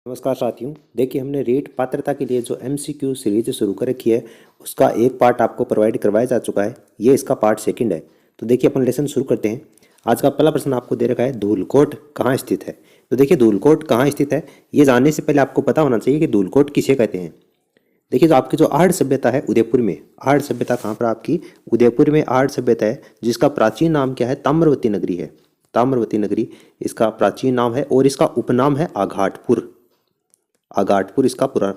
नमस्कार साथियों। देखिए, हमने रीट पात्रता के लिए जो एमसीक्यू सीरीज शुरू कर रखी है उसका एक पार्ट आपको प्रोवाइड करवाया जा चुका है। ये इसका पार्ट सेकंड है। तो देखिए, अपन लेसन शुरू करते हैं। आज का पहला प्रश्न आपको दे रखा है, धूलकोट कहाँ स्थित है। तो देखिए, धूलकोट कहाँ स्थित है ये जानने से पहले आपको पता होना चाहिए कि धूलकोट किसे कहते हैं। देखिए, जो आपकी जो आहड़ सभ्यता है उदयपुर में, आहड़ सभ्यता कहाँ पर आपकी उदयपुर में आहड़ सभ्यता है, जिसका प्राचीन नाम क्या है, ताम्रवती नगरी है। ताम्रवती नगरी इसका प्राचीन नाम है और इसका उपनाम है आघाटपुर। आगाटपुर इसका पूरा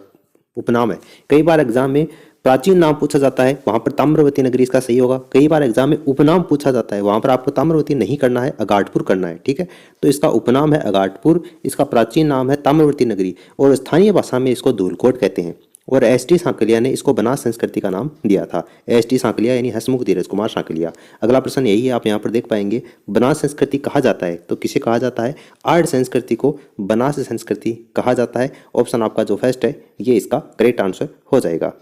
उपनाम है। कई बार एग्जाम में प्राचीन नाम पूछा जाता है, वहां पर ताम्रवती नगरी इसका सही होगा। कई बार एग्जाम में उपनाम पूछा जाता है, वहां पर आपको ताम्रवती नहीं करना है, अगाटपुर करना है। ठीक है, तो इसका उपनाम है अगाटपुर, इसका प्राचीन नाम है ताम्रवती नगरी और स्थानीय भाषा में इसको धूलकोट कहते हैं। और एस.टी. सांकलिया ने इसको बनास संस्कृति का नाम दिया था। एस.टी. सांकलिया यानी हसमुख धीरज कुमार सांकलिया। अगला प्रश्न यही है, आप यहाँ पर देख पाएंगे, बनास संस्कृति कहा जाता है तो किसे कहा जाता है, आहड़ संस्कृति को बनास संस्कृति कहा जाता है। ऑप्शन आपका जो फर्स्ट है ये इसका करेक्ट आंसर हो जाएगा।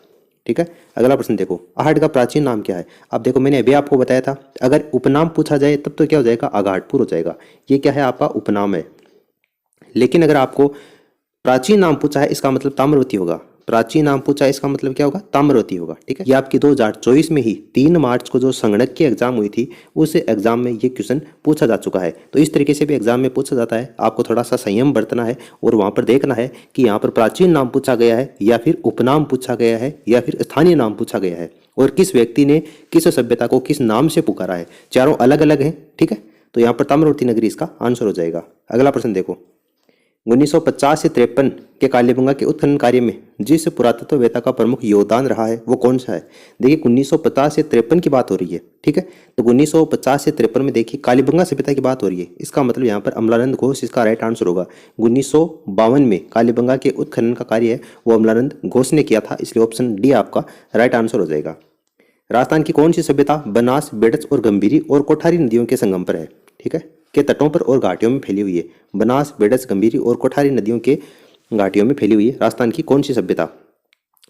ठीक है, अगला प्रश्न देखो, आहड़ का प्राचीन नाम क्या है। अब देखो, मैंने अभी आपको बताया था अगर उपनाम पूछा जाए तब तो क्या हो जाएगा, आघाटपुर हो जाएगा। ये क्या है, आपका उपनाम है। लेकिन अगर आपको प्राचीन नाम पूछा है इसका मतलब ताम्रवती होगा। प्राचीन नाम पूछा है इसका मतलब क्या होगा, ताम्रवती होगा। ठीक है, ये आपकी 2024 में ही 3 मार्च को जो संगणक की एग्जाम हुई थी उस एग्जाम में ये क्वेश्चन पूछा जा चुका है। तो इस तरीके से भी एग्जाम में पूछा जाता है, आपको थोड़ा सा संयम बरतना है और वहां पर देखना है कि यहाँ पर प्राचीन नाम पूछा गया है या फिर उपनाम पूछा गया है या फिर स्थानीय नाम पूछा गया है और किस व्यक्ति ने किस सभ्यता को किस नाम से पुकारा है। चारों अलग अलग हैं। ठीक है, तो यहाँ पर ताम्रवती नगरी इसका आंसर हो जाएगा। अगला प्रश्न देखो, 1950 से 53 के कालीबंगा के उत्खनन कार्य में जिस पुरातत्ववेत्ता का प्रमुख योगदान रहा है वो कौन सा है। देखिए, 1950 से 53 की बात हो रही है। ठीक है, तो 1950 से 53 में देखिए कालीबंगा सभ्यता की बात हो रही है, इसका मतलब यहाँ पर अमलानंद घोष इसका राइट आंसर होगा। 1952 में कालीबंगा के उत्खनन का कार्य है वो अमलानंद घोष ने किया था, इसलिए ऑप्शन डी आपका राइट आंसर हो जाएगा। राजस्थान की कौन सी सभ्यता बनास, बेडच और गंभीरी और कोठारी नदियों के संगम पर है। ठीक है, के तटों पर और घाटियों में फैली हुई है। बनास, बेडच, गंभीरी और कोठारी नदियों के घाटियों में फैली हुई है राजस्थान की कौन सी सभ्यता।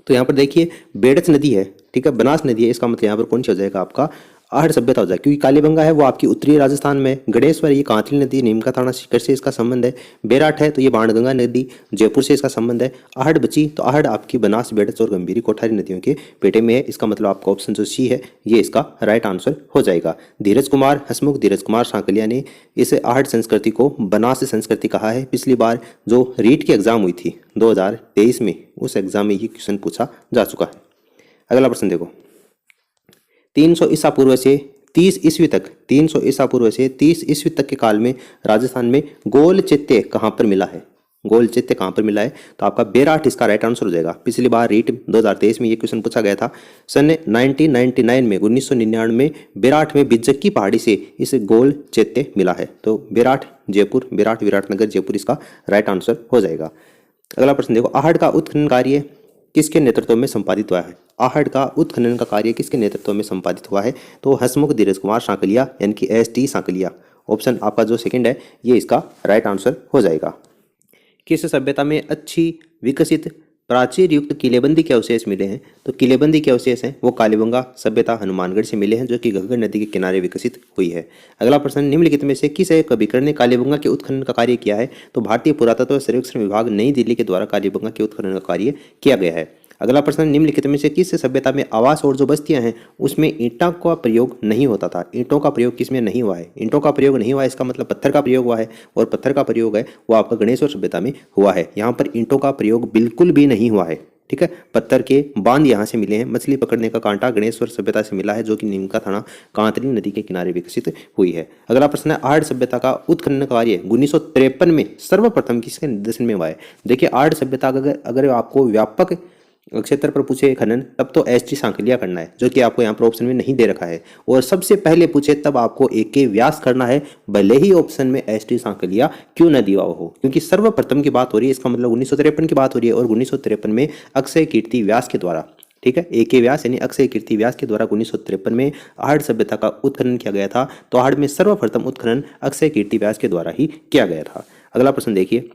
तो यहाँ पर देखिए बेडच नदी है, ठीक है, बनास नदी है, इसका मतलब यहाँ पर कौन सी हो जाएगा, आपका आहड़ सभ्यता हो जाएगा। क्योंकि कालीबंगा है वो आपकी उत्तरी राजस्थान में, गणेश्वर ये कांतली नदी नीमका थाना सीकर से इसका संबंध है, बेराट है तो ये बाणगंगा नदी जयपुर से इसका संबंध है, आहड़ बची तो आहड़ आपकी बनास, बेडच और गंभीरी कोठारी नदियों के पेटे में है। इसका मतलब आपका ऑप्शन जो सी है ये इसका राइट आंसर हो जाएगा। धीरज कुमार, हसमुख धीरज कुमार सांकलिया ने इस आहड़ संस्कृति को बनास संस्कृति कहा है। पिछली बार जो रीट की एग्जाम हुई थी 2023 में, उस एग्जाम में ये क्वेश्चन पूछा जा चुका है। अगला प्रश्न देखो, 300 ईसा पूर्व से 30 ईस्वी तक, 300 ईसा पूर्व से 30 ईस्वी तक के काल में राजस्थान में गोल चित्ते कहाँ पर मिला है। गोल चित्ते कहाँ पर मिला है, तो आपका बेराट इसका राइट आंसर हो जाएगा। पिछली बार रीट 2023 में ये क्वेश्चन पूछा गया था। सन 1999 में 1999 में बेराट में बिज्जकी पहाड़ी से इस गोल चित्ते मिला है। तो बेराट जयपुर, बेराट विराटनगर जयपुर इसका राइट आंसर हो जाएगा। अगला प्रश्न देखो, आहड़ का उत्खनन कार्य किसके नेतृत्व में संपादित हुआ है। आहड़ का उत्खनन का कार्य किसके नेतृत्व में संपादित हुआ है, तो हसमुख धीरज कुमार सांकलिया यानी कि एस.टी. सांकलिया। ऑप्शन आपका जो सेकंड है ये इसका राइट आंसर हो जाएगा। किस सभ्यता में अच्छी विकसित प्राचीर युक्त किलेबंदी के अवशेष मिले हैं, तो किलेबंदी के अवशेष हैं वो कालीबंगा सभ्यता हनुमानगढ़ से मिले हैं जो कि घग्गर नदी के किनारे विकसित हुई है। अगला प्रश्न, निम्नलिखित में से किस एक अभिकरण ने कालीबंगा के उत्खनन का कार्य किया है, तो भारतीय पुरातत्व सर्वेक्षण विभाग नई दिल्ली के द्वारा कालीबंगा के उत्खनन का कार्य किया गया है। अगला प्रश्न, निम्नलिखित में से किस सभ्यता में आवास और जो बस्तियां हैं उसमें ईंटों का प्रयोग नहीं होता था। ईंटों का प्रयोग किसमें नहीं हुआ है, ईंटों का प्रयोग नहीं हुआ है, इसका मतलब पत्थर का प्रयोग हुआ है और पत्थर का प्रयोग है वो आपका गणेश्वर सभ्यता में हुआ है। यहाँ पर ईंटों का प्रयोग बिल्कुल भी नहीं हुआ है। ठीक है, पत्थर के बांध यहाँ से मिले हैं। मछली पकड़ने का कांटा गणेश्वर सभ्यता से मिला है जो कि नीमका थाना कांतली नदी के किनारे विकसित हुई है। अगला प्रश्न है, आहड़ सभ्यता का उत्खनन कार्य 1953 में सर्वप्रथम किसके निर्देशन में हुआ है। देखिए, आहड़ सभ्यता अगर आपको व्यापक क्षेत्र पर पूछे खनन तब तो एस.टी. सांकलिया करना है जो कि आपको यहाँ पर ऑप्शन में नहीं दे रखा है, और सबसे पहले पूछे तब आपको A.K. व्यास करना है, भले ही ऑप्शन में एस.टी. सांकलिया क्यों न दिया हो, क्योंकि सर्वप्रथम की बात हो रही है। इसका मतलब 1953 की बात हो रही है और 1953 में अक्षय कीर्ति व्यास के द्वारा, ठीक है, A.K. व्यास यानी अक्षय कीर्ति व्यास के द्वारा 1953 में आहड़ सभ्यता का उत्खनन किया गया था। तो आहड़ में सर्वप्रथम उत्खनन अक्षय कीर्ति व्यास के द्वारा ही किया गया था। अगला प्रश्न देखिए,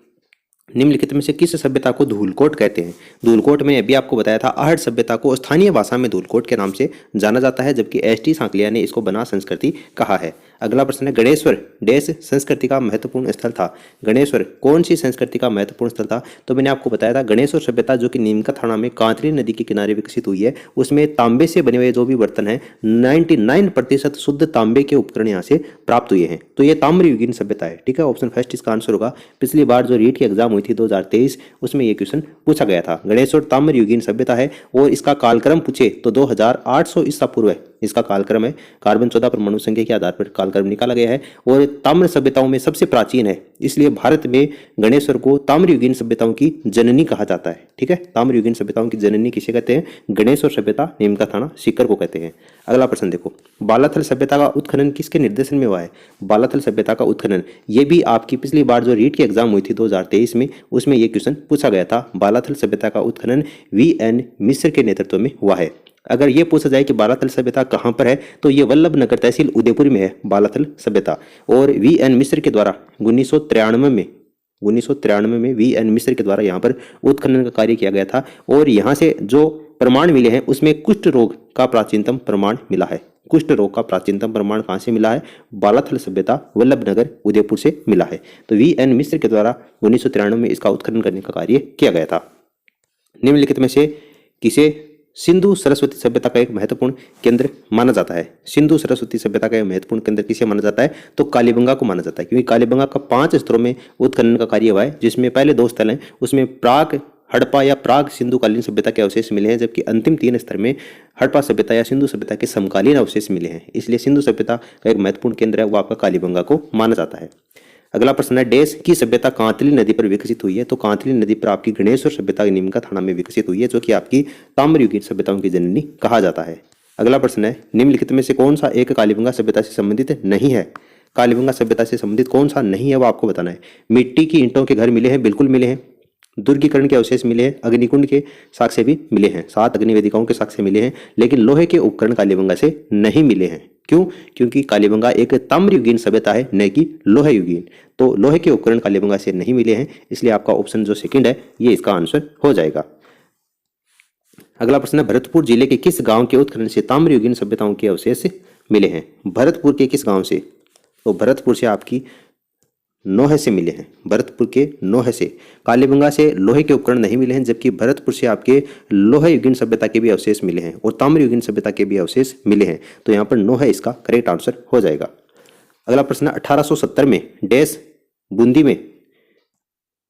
निम्नलिखित में से किस सभ्यता को धूलकोट कहते हैं। धूलकोट में अभी आपको बताया था आहड़ सभ्यता को स्थानीय भाषा में धूलकोट के नाम से जाना जाता है, जबकि एस.टी. सांकलिया ने इसको बनास संस्कृति कहा है। अगला प्रश्न है गणेश्वर डैश संस्कृति का महत्वपूर्ण स्थल था। गणेश्वर कौन सी संस्कृति का महत्वपूर्ण स्थल था? तो मैंने आपको बताया था गणेश्वर सभ्यता जो कि नीमका थाना में कांतली नदी के किनारे विकसित हुई है, उसमें तांबे से बने हुए जो भी बर्तन हैं 99% शुद्ध तांबे के उपकरण यहाँ से प्राप्त हुए हैं। तो ये ताम्रयुगीन सभ्यता है। ठीक है, ऑप्शन फर्स्ट इसका आंसर होगा। पिछली बार जो रीट की एग्जाम हुई थी 2023 उसमें ये क्वेश्चन पूछा गया था। गणेश्वर ताम्रयुगीन सभ्यता है और इसका कालक्रम पूछे तो 2800 ईसा पूर्व है इसका कालक्रम है। कार्बन 14 परमाणु संख्या के आधार पर कालक्रम निकाला गया है और ताम्र सभ्यताओं में सबसे प्राचीन है, इसलिए भारत में गणेश्वर को ताम्रयुगीन सभ्यताओं की जननी कहा जाता है। ठीक है, ताम्रयुगीन सभ्यताओं की जननी किसे कहते हैं? गणेश्वर सभ्यता नीमका थाना सीकर को कहते हैं। अगला प्रश्न देखो, बालाथल सभ्यता का उत्खनन किसके निर्देशन में हुआ है? बालाथल सभ्यता का उत्खनन ये भी आपकी पिछली बार जो रीट की एग्जाम हुई थी 2023 में उसमें ये क्वेश्चन पूछा गया था। बालाथल सभ्यता का उत्खनन VN मिश्र के नेतृत्व में हुआ है। अगर ये पूछा जाए कि बालाथल सभ्यता कहाँ पर है तो ये वल्लभ नगर तहसील उदयपुर में है बालाथल सभ्यता। और VN मिश्र के द्वारा 1993 में VN मिश्र के द्वारा यहाँ पर उत्खनन का कार्य किया गया था और यहाँ से जो प्रमाण मिले हैं उसमें कुष्ठ रोग का प्राचीनतम प्रमाण मिला है। कुष्ठ रोग का प्राचीनतम प्रमाण कहाँ से मिला है? बालाथल सभ्यता वल्लभ नगर उदयपुर से मिला है। तो VN मिश्र के द्वारा 1993 में इसका उत्खनन करने का कार्य किया गया था। निम्नलिखित में से किसे सिंधु सरस्वती सभ्यता का एक महत्वपूर्ण केंद्र माना जाता है? सिंधु सरस्वती सभ्यता का एक महत्वपूर्ण केंद्र किसे माना जाता है? तो कालीबंगा को माना जाता है, क्योंकि कालीबंगा का 5 स्तरों में उत्खनन का कार्य हुआ है, जिसमें पहले 2 स्थल हैं उसमें प्राग हड़प्पा या प्राग सिंधुकालीन सभ्यता के अवशेष मिले हैं, जबकि अंतिम 3 स्तर में हड़प्पा सभ्यता या सिंधु सभ्यता के समकालीन अवशेष मिले हैं। इसलिए सिंधु सभ्यता का एक महत्वपूर्ण केंद्र है वो आपका कालीबंगा को माना जाता है। अगला प्रश्न है डैश की सभ्यता कांतली नदी पर विकसित हुई है? तो कांतली नदी पर आपकी गणेश्वर सभ्यता नीमका थाना में विकसित हुई है, जो कि आपकी ताम्रयुगीन सभ्यताओं की जननी कहा जाता है। अगला प्रश्न है निम्नलिखित में से कौन सा एक कालीबंगा सभ्यता से संबंधित नहीं है? कालीबंगा सभ्यता से संबंधित कौन सा नहीं है वो आपको बताना है। मिट्टी की ईंटों के घर मिले हैं, बिल्कुल मिले हैं। दुर्गीकरण के अवशेष मिले हैं, अग्निकुंड के साक्ष्य भी मिले हैं, 7 अग्निवेदिकाओं के साक्ष्य मिले हैं, लेकिन लोहे के उपकरण कालीबंगा से नहीं मिले हैं। क्यों? क्योंकि कालीबंगा एक ताम्रयुगीन सभ्यता है, न कि लोहे युगीन। तो लोहे के उपकरण कालीबंगा से नहीं मिले हैं, इसलिए आपका ऑप्शन जो सेकंड है ये इसका आंसर हो जाएगा। अगला प्रश्न है भरतपुर जिले के किस गांव के उत्खनन से ताम्रयुगीन सभ्यताओं के अवशेष मिले हैं? भरतपुर के किस गांव से? तो भरतपुर से आपकी नोहे से मिले हैं। भरतपुर के नोहे से। कालीबंगा से लोहे के उपकरण नहीं मिले हैं, जबकि भरतपुर से आपके लोहे युगीन सभ्यता के भी अवशेष मिले हैं और ताम्रयुगीन सभ्यता के भी अवशेष मिले हैं। तो यहाँ पर नोहे इसका करेक्ट आंसर हो जाएगा। अगला प्रश्न 1870 में डैश बूंदी में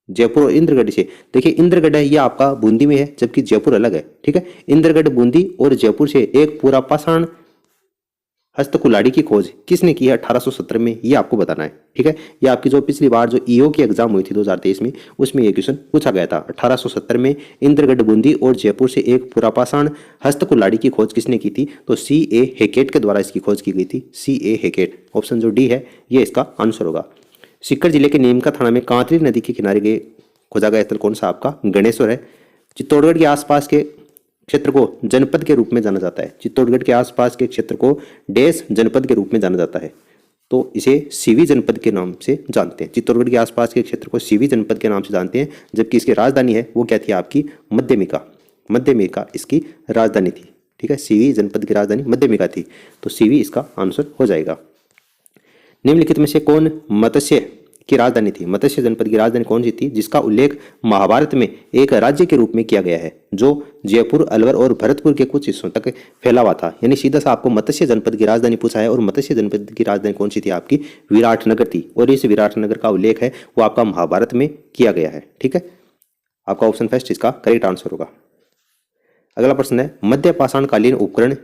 जयपुर और इंद्रगढ़ से। देखिए इंद्रगढ़ है ये आपका बूंदी में है, जबकि जयपुर अलग है। ठीक है, इंद्रगढ़ बूंदी और जयपुर से एक पूरा पाषाण हस्तकुलाड़ी की खोज किसने की है 1870 में? ये आपको बताना है। ठीक है, ये आपकी जो पिछली बार जो ईओ की एग्जाम हुई थी 2023 में उसमें ये क्वेश्चन पूछा गया था। 1870 में इंद्रगढ़ बूंदी और जयपुर से एक पुरापाषाण हस्तकुलाड़ी की खोज किसने की थी? तो C.A. हेकेट के द्वारा इसकी खोज की गई थी। C.A. हेकेट, ऑप्शन जो डी है ये इसका आंसर होगा। सीकर जिले के नीमका थाना में कांतली नदी के किनारे के खोजा गया स्थल कौन सा? आपका गणेश्वर है। चित्तौड़गढ़ के आसपास के क्षेत्र को जनपद के रूप में जाना जाता है। चित्तौड़गढ़ के आसपास के क्षेत्र को डैश जनपद के रूप में जाना जाता है, तो इसे सीवी जनपद के नाम से जानते हैं। चित्तौड़गढ़ के आसपास के क्षेत्र को सीवी जनपद के नाम से जानते हैं, जबकि इसकी राजधानी है वो क्या थी? आपकी मध्यमिका। मध्यमिका इसकी राजधानी थी। ठीक है, सीवी जनपद की राजधानी मध्यमिका थी, तो सीवी इसका आंसर हो जाएगा। निम्नलिखित में से कौन मत्स्य की राजधानी थी? मत्स्य जनपद की राजधानी कौन सी थी जिसका उल्लेख महाभारत में एक राज्य के रूप में किया गया है, जो जयपुर, अलवर और भरतपुर के कुछ हिस्सों तक फैला हुआ था? यानी सीधा सा आपको मत्स्य जनपद की राजधानी पूछा है, और मत्स्य जनपद की राजधानी कौन सी थी? आपकी विराटनगर थी, और इस विराटनगर का उल्लेख है वो आपका महाभारत में किया गया है। ठीक है, आपका ऑप्शन फर्स्ट इसका करेक्ट आंसर होगा। अगला प्रश्न है मध्य पाषाणकालीन उपकरण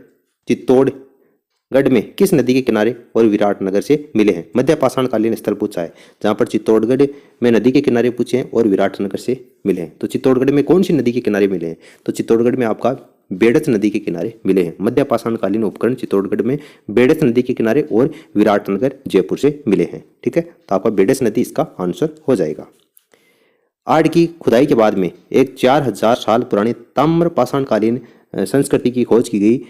चित्तौड़गढ़ में किस नदी के किनारे और विराटनगर से मिले हैं? मध्य पाषाणकालीन स्थल पूछा है, जहां पर चित्तौड़गढ़ में नदी के किनारे पूछे हैं और विराटनगर से मिले हैं। तो चित्तौड़गढ़ में कौन सी नदी के किनारे मिले हैं? तो चित्तौड़गढ़ में आपका बेड़च नदी के किनारे मिले हैं। मध्य पाषाणकालीन उपकरण चित्तौड़गढ़ में बेड़च नदी के किनारे और विराटनगर जयपुर से मिले हैं। ठीक है, तो आपका बेड़च नदी इसका आंसर हो जाएगा। आड़ की खुदाई के बाद में एक 4000 साल पुरानी ताम्र पाषाणकालीन संस्कृति की खोज की गई।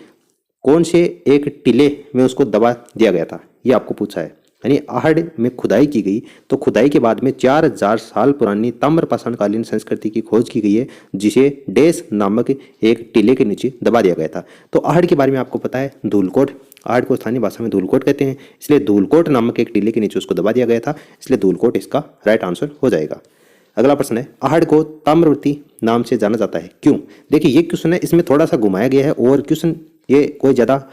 कौन से एक टीले में उसको दबा दिया गया था? ये आपको पूछा है। यानी आहड़ में खुदाई की गई, तो खुदाई के बाद में 4000 साल पुरानी ताम्रपाषाणकालीन संस्कृति की खोज की गई है, जिसे डेस नामक एक टीले के नीचे दबा दिया गया था। तो आहड़ के बारे में आपको पता है, धूलकोट, आहड़ को स्थानीय भाषा में धूलकोट कहते हैं, इसलिए धूलकोट नामक एक टीले के नीचे उसको दबा दिया गया था, इसलिए धूलकोट इसका राइट आंसर हो जाएगा। अगला प्रश्न है, आहड़ को ताम्रवती नाम से जाना जाता है, क्यों? देखिए ये क्वेश्चन है, इसमें थोड़ा सा घुमाया गया है और क्वेश्चन ये कोई ज़्यादा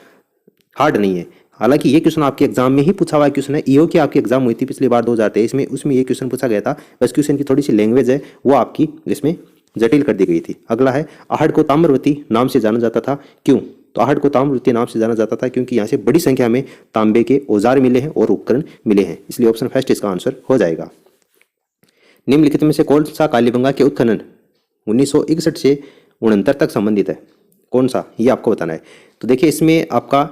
हार्ड नहीं है। हालांकि ये क्वेश्चन आपके एग्जाम में ही पूछा हुआ क्वेश्चन है, ईओ की आपकी एग्जाम हुई थी पिछली बार 2023 में, उसमें ये क्वेश्चन पूछा गया था, बस क्वेश्चन की थोड़ी सी लैंग्वेज है वो आपकी जिसमें जटिल कर दी गई थी। अगला है, आहड़ को ताम्रवती नाम से जाना जाता था, क्यों? तो आहड़ को ताम्रवती नाम से जाना जाता था क्योंकि यहाँ से बड़ी संख्या में तांबे के औजार मिले हैं और उपकरण मिले हैं, इसलिए ऑप्शन फर्स्ट इसका आंसर हो जाएगा। निम्नलिखित में से कौन सा कालीबंगा के उत्खनन 1961 से 69 तक संबंधित है? कौन सा, ये आपको बताना है। तो देखिए इसमें आपका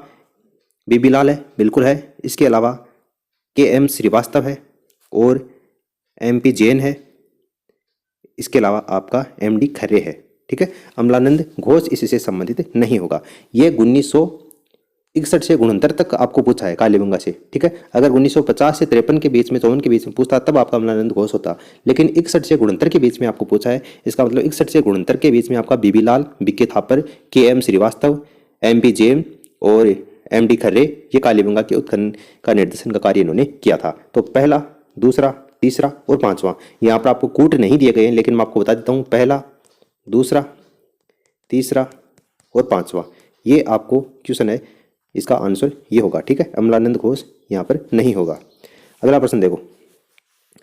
बीबीलाल है, बिल्कुल है, इसके अलावा KM श्रीवास्तव है और MP जैन है, इसके अलावा आपका MD खर्रे है, ठीक है। अमलानंद घोष इससे संबंधित नहीं होगा। ये 1961 से 69 तक आपको पूछा है कालीबंगा से, ठीक है। अगर 1950 से 53 के बीच में, 54 के बीच में पूछता तब आपका अमलानंद घोष होता, लेकिन 61 से 69 के बीच में आपको पूछा है, इसका मतलब 61 से 69 के बीच में आपका बीबीलाल, BK Thapar, KM Srivastava, MP Jain और MD खर्रे ये कालीबंगा के उत्खनन का निर्देशन का कार्य इन्होंने किया था। तो पहला, दूसरा, तीसरा और पांचवा, यहाँ पर आपको कूट नहीं दिए गए हैं, लेकिन मैं आपको बता देता हूँ, पहला, दूसरा, तीसरा और पांचवा, ये आपको क्वेश्चन है, इसका आंसर ये होगा, ठीक है। अमलानंद घोष यहाँ पर नहीं होगा। अगला प्रश्न देखो,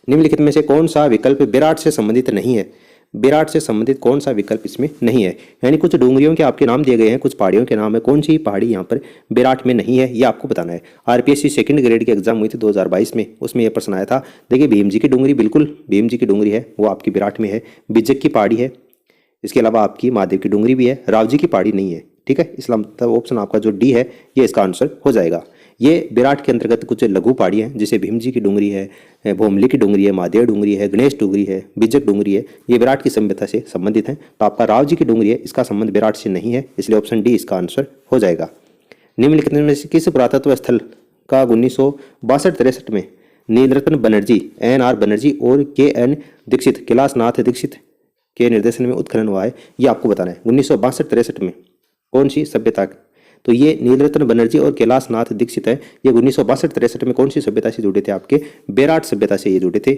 निम्नलिखित में से कौन सा विकल्प विराट से संबंधित नहीं है? विराट से संबंधित कौन सा विकल्प इसमें नहीं है? यानी कुछ डूंगरियों के आपके नाम दिए गए हैं, कुछ पहाड़ियों के नाम है, कौन सी पहाड़ी यहाँ पर विराट में नहीं है, ये आपको बताना है। RPSC सेकंड ग्रेड की एग्जाम हुई थी 2022 में, उसमें यह प्रश्न आया था। देखिए भीम जी की डूंगरी, बिल्कुल भीम जी की डूंगरी है, वो आपकी विराट में है। बिजक की पहाड़ी है, इसके अलावा आपकी महादेव की डूंगरी भी है। राव जी की पहाड़ी नहीं है, ठीक है। इसलिए मतलब ऑप्शन आपका जो डी है ये इसका आंसर हो जाएगा। ये विराट के अंतर्गत कुछ लघु पहाड़ी हैं, जैसे भीम जी की डूंगरी है, भोमली की डूंगरी है, महादेव डूंगरी है, गणेश डूंगरी है, बिजक डूंगरी है, ये विराट की सभ्यता से संबंधित हैं। तो आपका राव जी की डूंगरी है, इसका संबंध विराट से नहीं है, इसलिए ऑप्शन डी इसका आंसर हो जाएगा। निम्नलिखित में से किस पुरातत्व स्थल का 1962-63 में नीलरत्न बनर्जी, NR बनर्जी और KN दीक्षित, कैलाशनाथ दीक्षित के निर्देशन में उत्खनन हुआ है? ये आपको बताना है। 1962-63 में कौन सी सभ्यता? तो ये नीलरत्न बनर्जी और कैलाशनाथ दीक्षित है, ये 1962-63 में कौन सी सभ्यता से जुड़े थे? आपके विराट सभ्यता से ये जुड़े थे,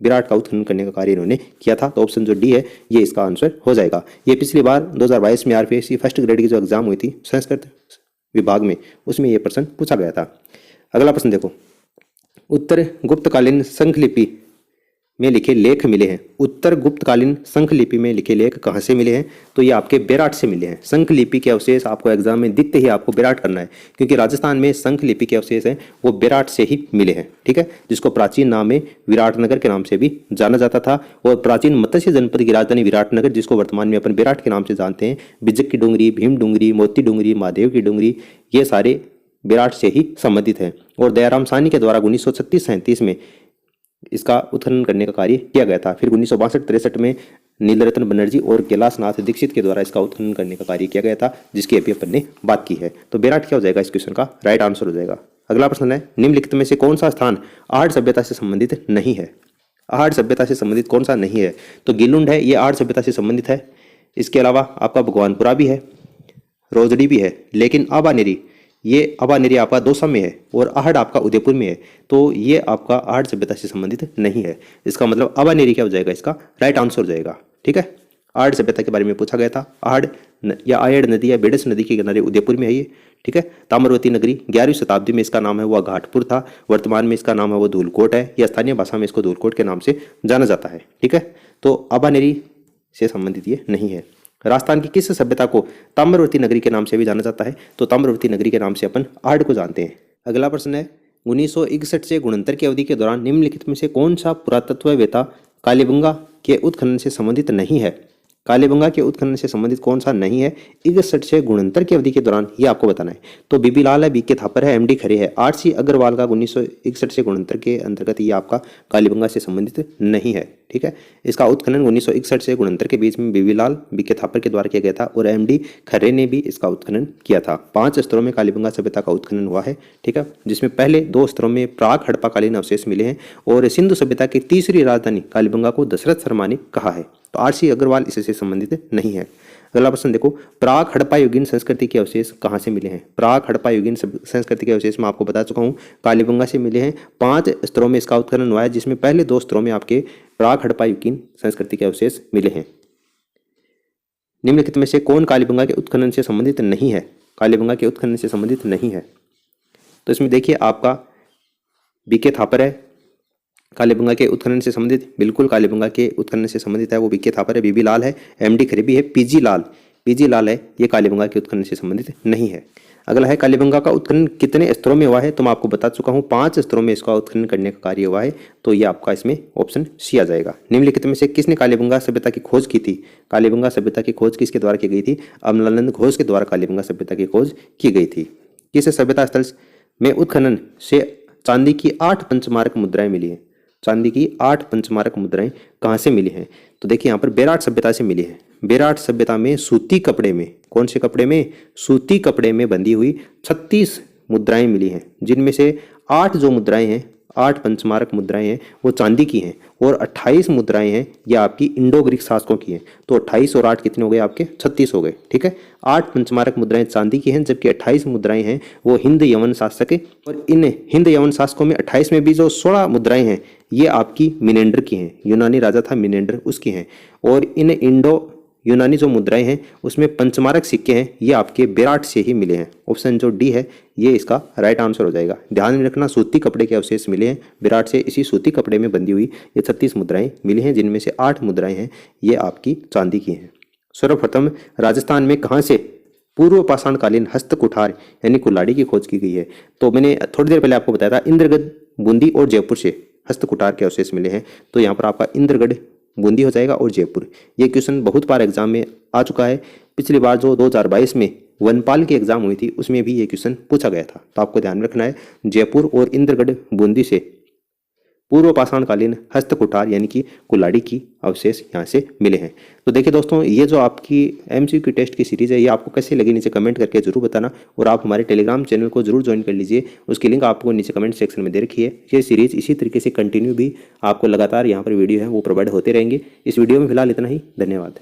विराट का उत्खनन करने का कार्य इन्होंने किया था। तो ऑप्शन जो डी है ये इसका आंसर हो जाएगा। ये पिछली बार 2022 में RPSC फर्स्ट ग्रेड की जो एग्जाम हुई थी संस्कृत विभाग में, उसमें ये प्रश्न पूछा गया था। अगला प्रश्न देखो, उत्तर गुप्तकालीन संखलिपि में लिखे लेख मिले हैं। उत्तर गुप्तकालीन संखलिपि में लिखे लेख कहाँ से मिले हैं? तो ये आपके विराट से मिले हैं। संखलिपि के अवशेष आपको एग्जाम में दिखते ही आपको विराट करना है, क्योंकि राजस्थान में संखलिपि के अवशेष हैं वो विराट से ही मिले हैं, ठीक है, जिसको प्राचीन नाम में विराटनगर के नाम से भी जाना जाता था। और प्राचीन मत्स्य जनपद की राजधानी विराटनगर, जिसको वर्तमान में अपन विराट के नाम से जानते हैं, बिजक की डूंगरी, भीम डूंगरी, मोती डूंगरी, महादेव की डूंगरी, ये सारे विराट से ही संबंधित हैं। और दयाराम साहनी के द्वारा 1936-37 में इसका उत्खनन करने का कार्य किया गया था। फिर 1962-63 में नीलरत्न बनर्जी और कैलाशनाथ दीक्षित के द्वारा इसका उत्खनन करने का कार्य किया गया था, जिसकी अभी अपन ने बात की है। तो विराट क्या हो जाएगा? इस क्वेश्चन का राइट आंसर हो जाएगा। अगला प्रश्न है, निम्नलिखित में से कौन सा स्थान आहड़ सभ्यता से संबंधित नहीं है? आहड़ सभ्यता से संबंधित कौन सा नहीं है? तो गिलुंड है, ये आहड़ सभ्यता से संबंधित है। इसके अलावा आपका भगवानपुरा भी है, रोजड़ी भी है, लेकिन आबानेरी, ये आबानेरी आपका दौसा में है और आहड़ आपका उदयपुर में है, तो ये आपका आहड़ सभ्यता से संबंधित नहीं है। इसका मतलब आबानेरी क्या हो जाएगा? इसका राइट आंसर हो जाएगा, ठीक है। आहड़ सभ्यता के बारे में पूछा गया था। आहड़ या आयड़ नदी या बेडस नदी के किनारे उदयपुर में है ये, ठीक है। ताम्रवती नगरी 11वीं शताब्दी में इसका नाम है वह घाटपुर था, वर्तमान में इसका नाम है वो धूलकोट है, या स्थानीय भाषा में इसको धूलकोट के नाम से जाना जाता है, ठीक है। तो आबानेरी से संबंधित ये नहीं है। राजस्थान की किस सभ्यता को ताम्रवती नगरी के नाम से भी जाना जाता है? तो ताम्रवती नगरी के नाम से अपन आहड़ को जानते हैं। अगला प्रश्न है, 1961 से 69 की अवधि के दौरान निम्नलिखित में से कौन सा पुरातत्ववेत्ता कालीबंगा के उत्खनन से संबंधित नहीं है? कालीबंगा के उत्खनन से संबंधित कौन सा नहीं है 61 से 69 की अवधि के दौरान? ये आपको बताना है। तो बीबीलाल है, BK थापर है, MD खरे है, RC अग्रवाल का 1961 से 69 के अंतर्गत ये आपका कालीबंगा से संबंधित नहीं है। ठीक है। इसका उत्खनन 1961 से 69 के बीच में बीबीलाल बीके थापर के द्वारा किया गया था और एमडी खर्रे ने भी इसका उत्खनन किया था। 5 स्तरों में कालीबंगा सभ्यता का उत्खनन हुआ है, ठीक है, जिसमें पहले 2 स्तरों में प्राग हड़प्पाकालीन अवशेष मिले हैं और सिंधु सभ्यता की तीसरी राजधानी कालीबंगा को दशरथ शर्मा ने कहा है। तो आरसी अग्रवाल इससे संबंधित नहीं है। अगला प्रश्न देखो, प्राग हड़प्पा युगीन संस्कृति के अवशेष कहाँ से मिले हैं? प्राग हड़प्पा युगीन संस्कृति के अवशेष मैं आपको बता चुका हूँ, कालीबंगा से मिले हैं। 5 स्तरों में इसका उत्खनन हुआ है, जिसमें पहले 2 स्तरों में आपके प्राग हड़प्पा युगीन संस्कृति के अवशेष मिले हैं। निम्नलिखित में से कौन कालीबंगा के उत्खनन से संबंधित नहीं है? कालीबंगा के उत्खनन से संबंधित नहीं है, तो इसमें देखिए आपका बीके थापर है। कालीबंगा के उत्खनन से संबंधित, बिल्कुल कालीबंगा के उत्खनन से संबंधित है, वो बीके थापर है। बीबी लाल है, एमडी खरे भी है, पीजी लाल है, ये कालीबंगा के उत्खनन से संबंधित नहीं है। अगला है कालीबंगा का उत्खनन कितने स्तरों में हुआ है? तो मैं आपको बता चुका हूँ 5 स्तरों में इसका उत्खनन करने का कार्य हुआ है, तो ये आपका इसमें ऑप्शन सी आ जाएगा। निम्नलिखित में से किसने कालीबंगा सभ्यता की खोज की थी? कालीबंगा सभ्यता की खोज किसके द्वारा की गई थी? अमलानंद घोष के द्वारा कालीबंगा सभ्यता की खोज की गई थी। किस सभ्यता स्थल में उत्खनन से चांदी की 8 पंचमारक मुद्राएं मिली हैं? चांदी की 8 पंचमारक मुद्राएं कहाँ से मिली हैं? तो देखिए यहाँ पर बेराट सभ्यता से मिली है। बेराट सभ्यता में सूती कपड़े में, कौन से कपड़े में? सूती कपड़े में बंधी हुई 36 मुद्राएं मिली हैं, जिनमें से 8 जो मुद्राएं हैं, 8 पंचमारक मुद्राएं हैं वो चांदी की हैं और 28 मुद्राएं हैं ये आपकी इंडो ग्रीक शासकों की हैं। तो 28 और 8 कितने हो गए आपके? 36 हो गए, ठीक है। 8 पंचमारक मुद्राएं चांदी की हैं, जबकि 28 मुद्राएं हैं वो हिंद यवन शासक है। और इन हिंद यवन शासकों में 28 में भी जो 16 मुद्राएं हैं ये आपकी मिनेंडर की हैं, यूनानी राजा था मिनेंडर, उसकी हैं। और इन इंडो यूनानी जो मुद्राएं हैं उसमें पंचमारक सिक्के हैं ये आपके बेराट से ही मिले हैं। ऑप्शन जो डी है ये इसका राइट आंसर हो जाएगा। ध्यान में रखना, सूती कपड़े के अवशेष मिले हैं बेराट से, इसी सूती कपड़े में बंधी हुई ये 36 मुद्राएं मिली हैं, जिनमें से 8 मुद्राएं हैं ये आपकी चांदी की हैं। सर्वप्रथम राजस्थान में कहाँ से पूर्व पाषाणकालीन हस्तकुठार यानी कुल्हाड़ी की खोज की गई है? तो मैंने थोड़ी देर पहले आपको बताया था इंद्रगढ़, बूंदी और जयपुर से हस्तकुठार के अवशेष मिले हैं। तो यहाँ पर आपका इंद्रगढ़, बूंदी हो जाएगा और जयपुर। ये क्वेश्चन बहुत बार एग्जाम में आ चुका है। पिछली बार जो 2022 में वनपाल की एग्जाम हुई थी उसमें भी ये क्वेश्चन पूछा गया था। तो आपको ध्यान रखना है, जयपुर और इंद्रगढ़, बूंदी से पूर्व पाषाणकालीन हस्तकुठार यानी कि कुल्हाड़ी की अवशेष यहाँ से मिले हैं। तो देखिए दोस्तों, ये जो आपकी एमसीक्यू टेस्ट की सीरीज है ये आपको कैसी लगी नीचे कमेंट करके जरूर बताना, और आप हमारे टेलीग्राम चैनल को जरूर ज्वाइन कर लीजिए, उसकी लिंक आपको नीचे कमेंट सेक्शन में दे रखी है। ये सीरीज इसी तरीके से कंटिन्यू भी आपको लगातार यहाँ पर वीडियो है वो प्रोवाइड होते रहेंगे। इस वीडियो में फिलहाल इतना ही, धन्यवाद।